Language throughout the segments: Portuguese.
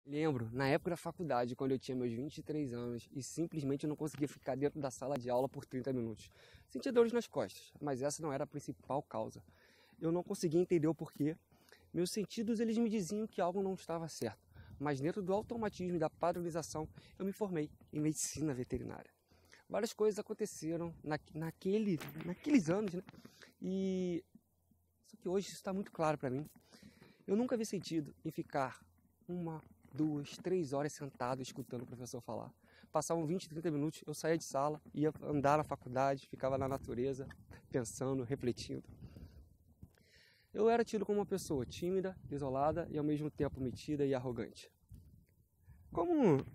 Lembro, na época da faculdade, quando eu tinha meus 23 anos e simplesmente eu não conseguia ficar dentro da sala de aula por 30 minutos. Sentia dores nas costas, mas essa não era a principal causa. Eu não conseguia entender o porquê. Meus sentidos eles me diziam que algo não estava certo, mas dentro do automatismo e da padronização eu me formei em medicina veterinária. Várias coisas aconteceram naqueles anos, né? E só que hoje isso está muito claro para mim. Eu nunca vi sentido em ficar 1, 2, 3 horas sentado escutando o professor falar. Passavam 20, 30 minutos, eu saía de sala, ia andar na faculdade, ficava na natureza, pensando, refletindo. Eu era tido como uma pessoa tímida, isolada e ao mesmo tempo metida e arrogante. Como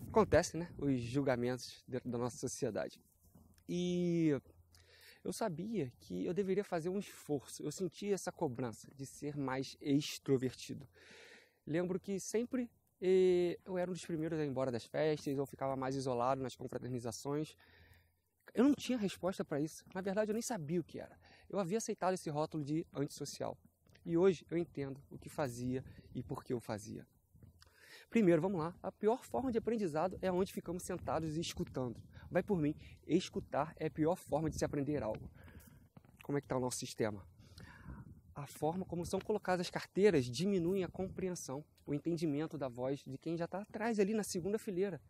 acontece, né? Os julgamentos dentro da nossa sociedade. E eu sabia que eu deveria fazer um esforço. Eu sentia essa cobrança de ser mais extrovertido. Lembro que sempre eu era um dos primeiros a ir embora das festas, eu ficava mais isolado nas confraternizações. Eu não tinha resposta para isso. Na verdade, eu nem sabia o que era. Eu havia aceitado esse rótulo de antissocial. E hoje eu entendo o que fazia e por que eu fazia. Primeiro, vamos lá. A pior forma de aprendizado é onde ficamos sentados e escutando. Vai por mim. Escutar é a pior forma de se aprender algo. Como é que está o nosso sistema? A forma como são colocadas as carteiras diminui a compreensão, o entendimento da voz de quem já está atrás ali na segunda fileira.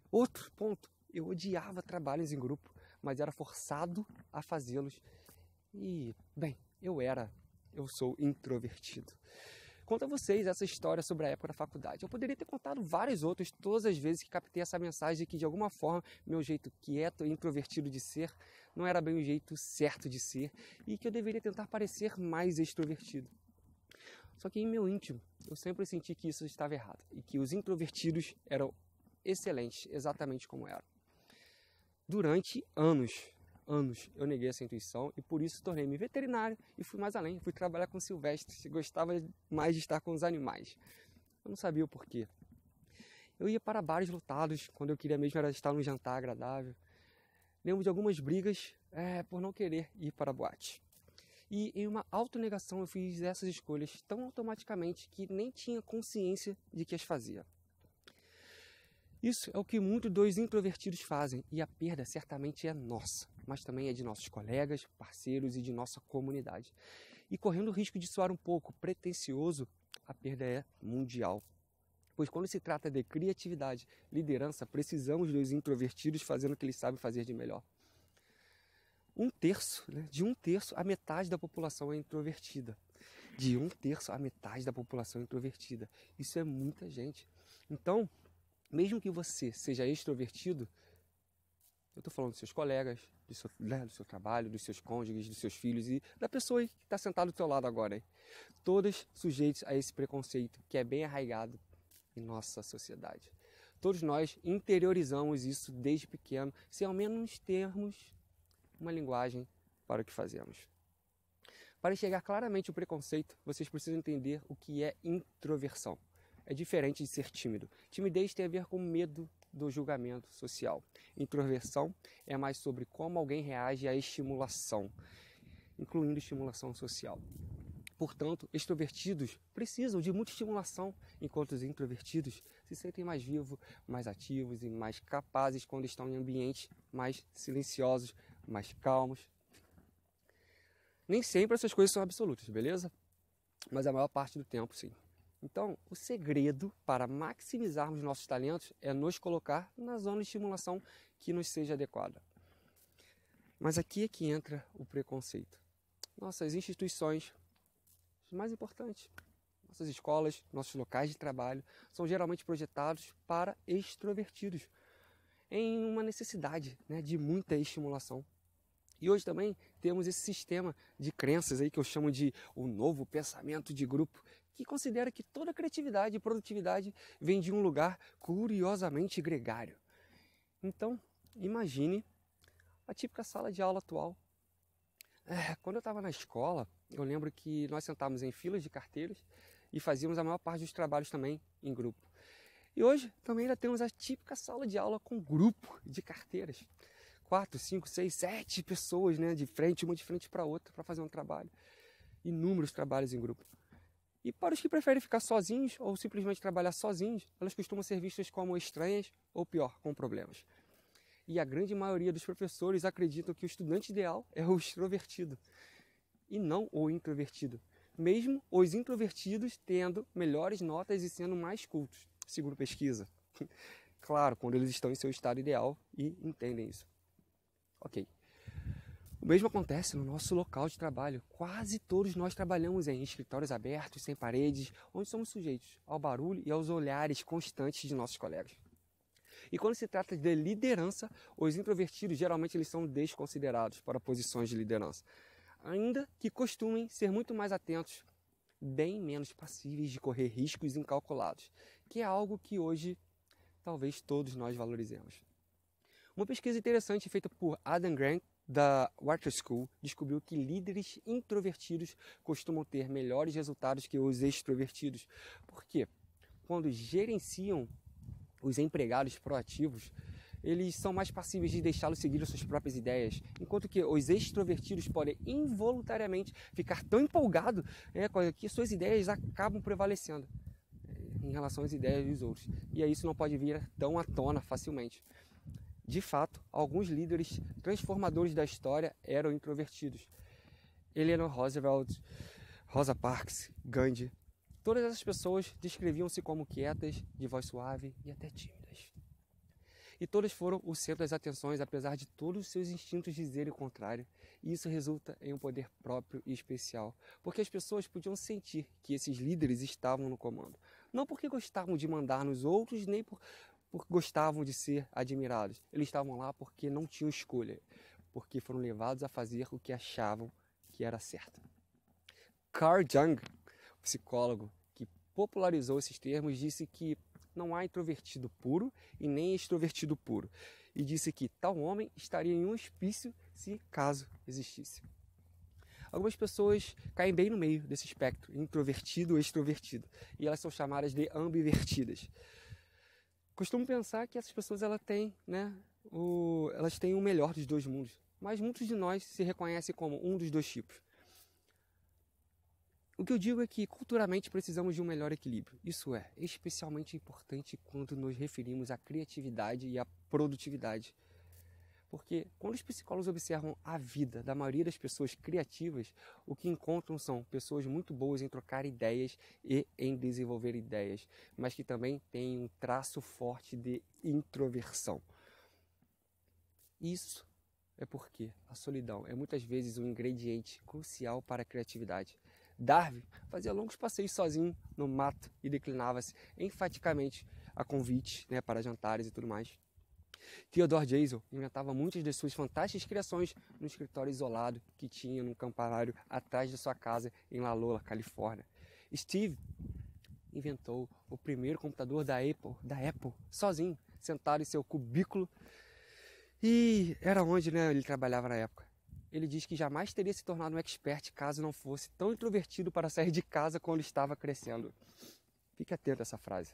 Outro ponto. Eu odiava trabalhos em grupo, mas era forçado a fazê-los. E, bem, eu sou introvertido. Conto a vocês essa história sobre a época da faculdade. Eu poderia ter contado várias outras, todas as vezes que captei essa mensagem de que, de alguma forma, meu jeito quieto e introvertido de ser não era bem o jeito certo de ser e que eu deveria tentar parecer mais extrovertido. Só que em meu íntimo, eu sempre senti que isso estava errado e que os introvertidos eram excelentes, exatamente como eram. Durante anos, eu neguei essa intuição e por isso tornei-me veterinário e fui mais além. Fui trabalhar com silvestres, gostava mais de estar com os animais. Eu não sabia o porquê. Eu ia para bares lotados quando eu queria mesmo era estar num jantar agradável. Lembro de algumas brigas por não querer ir para a boate. E em uma autonegação eu fiz essas escolhas tão automaticamente que nem tinha consciência de que as fazia. Isso é o que muitos dos introvertidos fazem e a perda certamente é nossa, mas também é de nossos colegas, parceiros e de nossa comunidade. E correndo o risco de soar um pouco pretensioso, a perda é mundial. Pois quando se trata de criatividade, liderança, precisamos dos introvertidos fazendo o que eles sabem fazer de melhor. De um terço, a metade da população é introvertida. De um terço, a metade da população é introvertida. Isso é muita gente. Então, mesmo que você seja extrovertido, eu estou falando dos seus colegas, do seu trabalho, dos seus cônjuges, dos seus filhos e da pessoa que está sentada do seu lado agora. Hein? Todos sujeitos a esse preconceito que é bem arraigado em nossa sociedade. Todos nós interiorizamos isso desde pequeno, sem ao menos termos uma linguagem para o que fazemos. Para enxergar claramente o preconceito, vocês precisam entender o que é introversão. É diferente de ser tímido. Timidez tem a ver com medo do julgamento social. Introversão é mais sobre como alguém reage à estimulação, incluindo estimulação social. Portanto, extrovertidos precisam de muita estimulação, enquanto os introvertidos se sentem mais vivos, mais ativos e mais capazes quando estão em ambientes mais silenciosos, mais calmos. Nem sempre essas coisas são absolutas, beleza? Mas a maior parte do tempo, sim. Então, o segredo para maximizarmos nossos talentos é nos colocar na zona de estimulação que nos seja adequada. Mas aqui é que entra o preconceito. Nossas instituições, as mais importantes, nossas escolas, nossos locais de trabalho, são geralmente projetados para extrovertidos, em uma necessidade, de muita estimulação. E hoje também temos esse sistema de crenças aí que eu chamo de o novo pensamento de grupo, que considera que toda criatividade e produtividade vem de um lugar curiosamente gregário. Então, imagine a típica sala de aula atual. Quando eu estava na escola, eu lembro que nós sentávamos em filas de carteiras e fazíamos a maior parte dos trabalhos também em grupo. E hoje também ainda temos a típica sala de aula com grupo de carteiras. 4, 5, 6, 7 pessoas, de frente, uma de frente para outra, para fazer um trabalho. Inúmeros trabalhos em grupo. E para os que preferem ficar sozinhos ou simplesmente trabalhar sozinhos, elas costumam ser vistas como estranhas ou pior, com problemas. E a grande maioria dos professores acreditam que o estudante ideal é o extrovertido e não o introvertido, mesmo os introvertidos tendo melhores notas e sendo mais cultos, segundo pesquisa. Claro, quando eles estão em seu estado ideal e entendem isso. Ok. O mesmo acontece no nosso local de trabalho. Quase todos nós trabalhamos em escritórios abertos, sem paredes, onde somos sujeitos ao barulho e aos olhares constantes de nossos colegas. E quando se trata de liderança, os introvertidos geralmente eles são desconsiderados para posições de liderança, ainda que costumem ser muito mais atentos, bem menos passíveis de correr riscos incalculados, que é algo que hoje talvez todos nós valorizemos. Uma pesquisa interessante feita por Adam Grant, da Wharton School, descobriu que líderes introvertidos costumam ter melhores resultados que os extrovertidos. Por quê? Quando gerenciam os empregados proativos, eles são mais passíveis de deixá-los seguir as suas próprias ideias, enquanto que os extrovertidos podem involuntariamente ficar tão empolgados que suas ideias acabam prevalecendo em relação às ideias dos outros. E aí isso não pode vir tão à tona facilmente. De fato, alguns líderes transformadores da história eram introvertidos. Eleanor Roosevelt, Rosa Parks, Gandhi, todas essas pessoas descreviam-se como quietas, de voz suave e até tímidas. E todas foram o centro das atenções, apesar de todos os seus instintos dizerem o contrário. E isso resulta em um poder próprio e especial, porque as pessoas podiam sentir que esses líderes estavam no comando. Não porque gostavam de mandar nos outros, nem porque gostavam de ser admirados. Eles estavam lá porque não tinham escolha, porque foram levados a fazer o que achavam que era certo. Carl Jung, psicólogo que popularizou esses termos, disse que não há introvertido puro e nem extrovertido puro. E disse que tal homem estaria em um hospício se caso existisse. Algumas pessoas caem bem no meio desse espectro, introvertido e extrovertido, e elas são chamadas de ambivertidas. Costumo pensar que essas pessoas elas têm o melhor dos dois mundos, mas muitos de nós se reconhecem como um dos dois tipos. O que eu digo é que culturalmente precisamos de um melhor equilíbrio. Isso é especialmente importante quando nos referimos à criatividade e à produtividade. Porque quando os psicólogos observam a vida da maioria das pessoas criativas, o que encontram são pessoas muito boas em trocar ideias e em desenvolver ideias, mas que também têm um traço forte de introversão. Isso é porque a solidão é muitas vezes um ingrediente crucial para a criatividade. Darwin fazia longos passeios sozinho no mato e declinava-se enfaticamente a convites para jantares e tudo mais. Theodore Geisel inventava muitas de suas fantásticas criações no escritório isolado que tinha num campanário atrás de sua casa em La Lola, Califórnia. Steve inventou o primeiro computador da Apple sozinho, sentado em seu cubículo, e era onde ele trabalhava na época. Ele diz que jamais teria se tornado um expert caso não fosse tão introvertido para sair de casa quando estava crescendo. Fique atento a essa frase.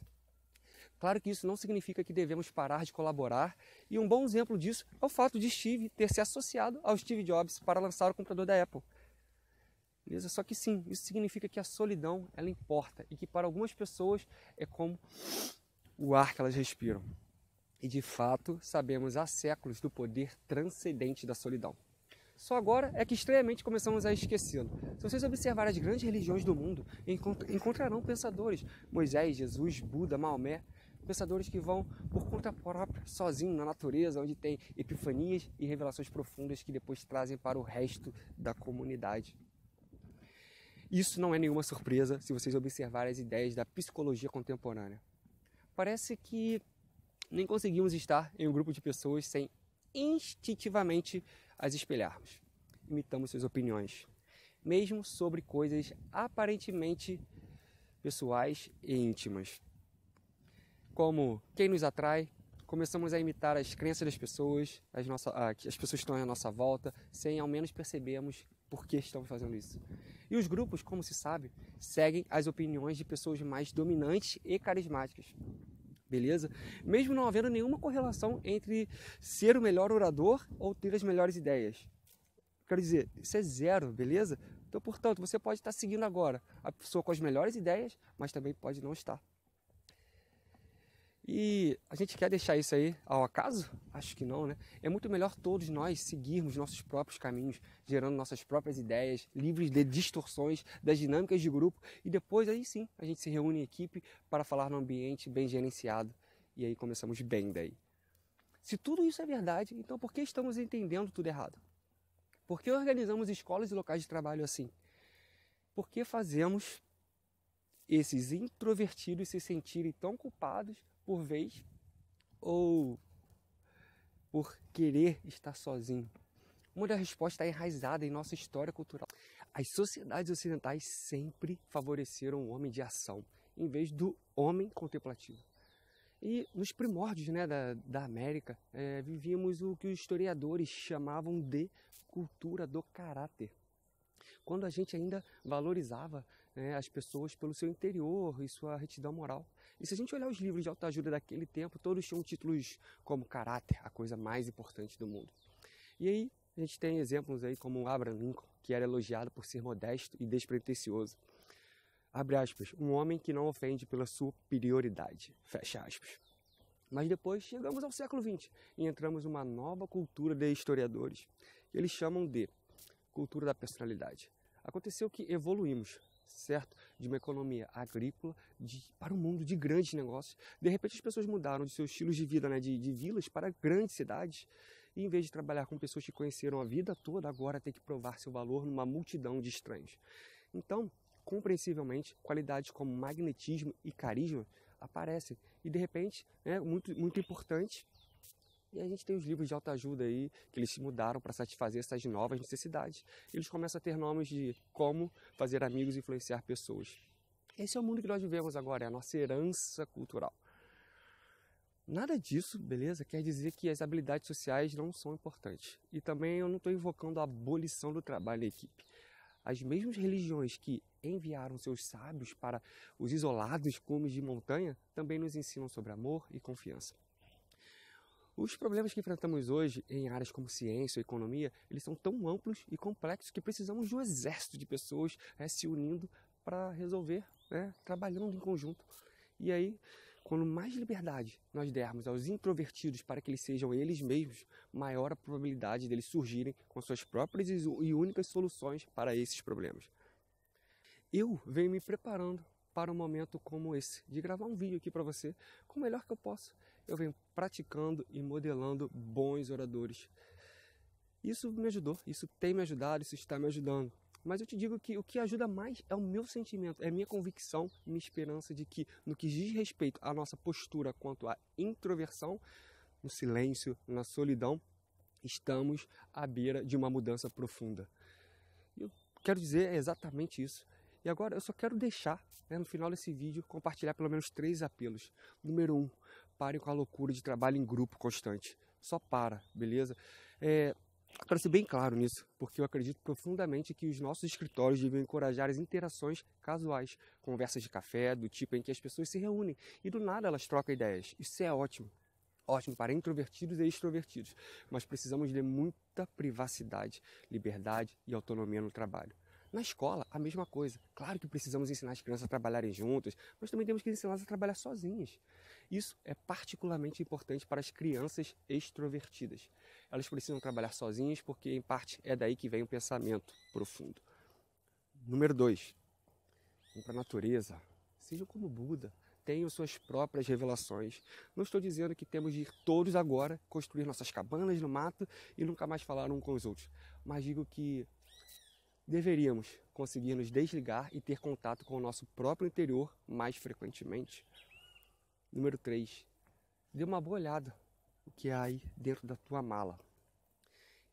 Claro que isso não significa que devemos parar de colaborar, e um bom exemplo disso é o fato de Steve ter se associado ao Steve Jobs para lançar o computador da Apple. Beleza? Só que sim, isso significa que a solidão ela importa e que para algumas pessoas é como o ar que elas respiram. E de fato sabemos há séculos do poder transcendente da solidão. Só agora é que estranhamente começamos a esquecê-lo. Se vocês observarem as grandes religiões do mundo, encontrarão pensadores, Moisés, Jesus, Buda, Maomé, pensadores que vão por conta própria, sozinhos na natureza, onde tem epifanias e revelações profundas que depois trazem para o resto da comunidade. Isso não é nenhuma surpresa se vocês observarem as ideias da psicologia contemporânea. Parece que nem conseguimos estar em um grupo de pessoas sem instintivamente as espelharmos. Imitamos suas opiniões, mesmo sobre coisas aparentemente pessoais e íntimas. Como quem nos atrai, começamos a imitar as crenças das pessoas, as pessoas que estão à nossa volta, sem ao menos percebermos por que estamos fazendo isso. E os grupos, como se sabe, seguem as opiniões de pessoas mais dominantes e carismáticas. Beleza? Mesmo não havendo nenhuma correlação entre ser o melhor orador ou ter as melhores ideias. Quero dizer, isso é zero, beleza? Então, portanto, você pode estar seguindo agora a pessoa com as melhores ideias, mas também pode não estar. E a gente quer deixar isso aí ao acaso? Acho que não, né? É muito melhor todos nós seguirmos nossos próprios caminhos, gerando nossas próprias ideias, livres de distorções das dinâmicas de grupo, e depois aí sim a gente se reúne em equipe para falar num ambiente bem gerenciado, e aí começamos bem daí. Se tudo isso é verdade, então por que estamos entendendo tudo errado? Por que organizamos escolas e locais de trabalho assim? Por que fazemos esses introvertidos se sentirem tão culpados por vez ou por querer estar sozinho? Uma das respostas está enraizada em nossa história cultural. As sociedades ocidentais sempre favoreceram o homem de ação, em vez do homem contemplativo. E nos primórdios, né, da América, vivíamos o que os historiadores chamavam de cultura do caráter. Quando a gente ainda valorizava, né, as pessoas pelo seu interior e sua retidão moral. E se a gente olhar os livros de autoajuda daquele tempo, todos tinham títulos como caráter, a coisa mais importante do mundo. E aí a gente tem exemplos aí como Abraham Lincoln, que era elogiado por ser modesto e despretensioso. Abre aspas, um homem que não ofende pela sua superioridade, fecha aspas. Mas depois chegamos ao século XX e entramos numa nova cultura de historiadores, que eles chamam de cultura da personalidade. Aconteceu que evoluímos, certo? De uma economia agrícola para um mundo de grandes negócios. De repente as pessoas mudaram de seus estilos de vida, né, de vilas para grandes cidades. E em vez de trabalhar com pessoas que conheceram a vida toda, agora tem que provar seu valor numa multidão de estranhos. Então, compreensivelmente, qualidades como magnetismo e carisma aparecem. E de repente, muito importante. E a gente tem os livros de autoajuda aí, que eles mudaram para satisfazer essas novas necessidades. Eles começam a ter nomes de como fazer amigos e influenciar pessoas. Esse é o mundo que nós vivemos agora, é a nossa herança cultural. Nada disso, beleza, quer dizer que as habilidades sociais não são importantes. E também eu não estou invocando a abolição do trabalho em equipe. As mesmas religiões que enviaram seus sábios para os isolados cumes de montanha também nos ensinam sobre amor e confiança. Os problemas que enfrentamos hoje em áreas como ciência ou economia, eles são tão amplos e complexos que precisamos de um exército de pessoas se unindo para resolver, trabalhando em conjunto. E aí, quando mais liberdade nós dermos aos introvertidos para que eles sejam eles mesmos, maior a probabilidade deles surgirem com suas próprias e únicas soluções para esses problemas. Eu venho me preparando para um momento como esse, de gravar um vídeo aqui para você, com o melhor que eu posso. Eu venho praticando e modelando bons oradores. Isso me ajudou, isso tem me ajudado, isso está me ajudando. Mas eu te digo que o que ajuda mais é o meu sentimento, é a minha convicção, minha esperança de que, no que diz respeito à nossa postura quanto à introversão, no silêncio, na solidão, estamos à beira de uma mudança profunda. Eu quero dizer exatamente isso. E agora eu só quero deixar, no final desse vídeo, compartilhar pelo menos 3 apelos. Número 1, parem com a loucura de trabalho em grupo constante. Só para, beleza? Quero ser bem claro nisso, porque eu acredito profundamente que os nossos escritórios devem encorajar as interações casuais, conversas de café, do tipo em que as pessoas se reúnem e do nada elas trocam ideias. Isso é ótimo. Ótimo para introvertidos e extrovertidos, mas precisamos de muita privacidade, liberdade e autonomia no trabalho. Na escola, a mesma coisa. Claro que precisamos ensinar as crianças a trabalharem juntas, mas também temos que ensiná-las a trabalhar sozinhas. Isso é particularmente importante para as crianças extrovertidas. Elas precisam trabalhar sozinhas porque, em parte, é daí que vem o pensamento profundo. Número 2. Vão para a natureza. Sejam como Buda. Tenham suas próprias revelações. Não estou dizendo que temos de ir todos agora construir nossas cabanas no mato e nunca mais falar um com os outros. Mas digo que deveríamos conseguir nos desligar e ter contato com o nosso próprio interior mais frequentemente. Número 3. Dê uma boa olhada o que há aí dentro da tua mala.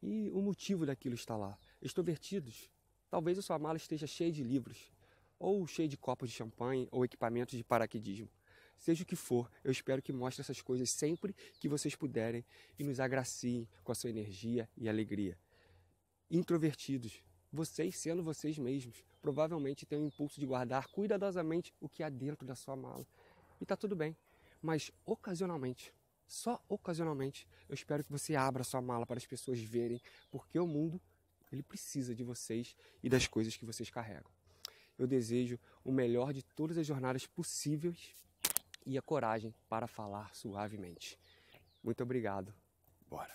E o motivo daquilo está lá. Extrovertidos, talvez a sua mala esteja cheia de livros, ou cheia de copos de champanhe, ou equipamentos de paraquedismo. Seja o que for, eu espero que mostre essas coisas sempre que vocês puderem e nos agraciem com a sua energia e alegria. Introvertidos, vocês sendo vocês mesmos, provavelmente têm o impulso de guardar cuidadosamente o que há dentro da sua mala. E está tudo bem, mas ocasionalmente, só ocasionalmente, eu espero que você abra sua mala para as pessoas verem, porque o mundo Ele precisa de vocês e das coisas que vocês carregam. Eu desejo o melhor de todas as jornadas possíveis e a coragem para falar suavemente. Muito obrigado. Bora!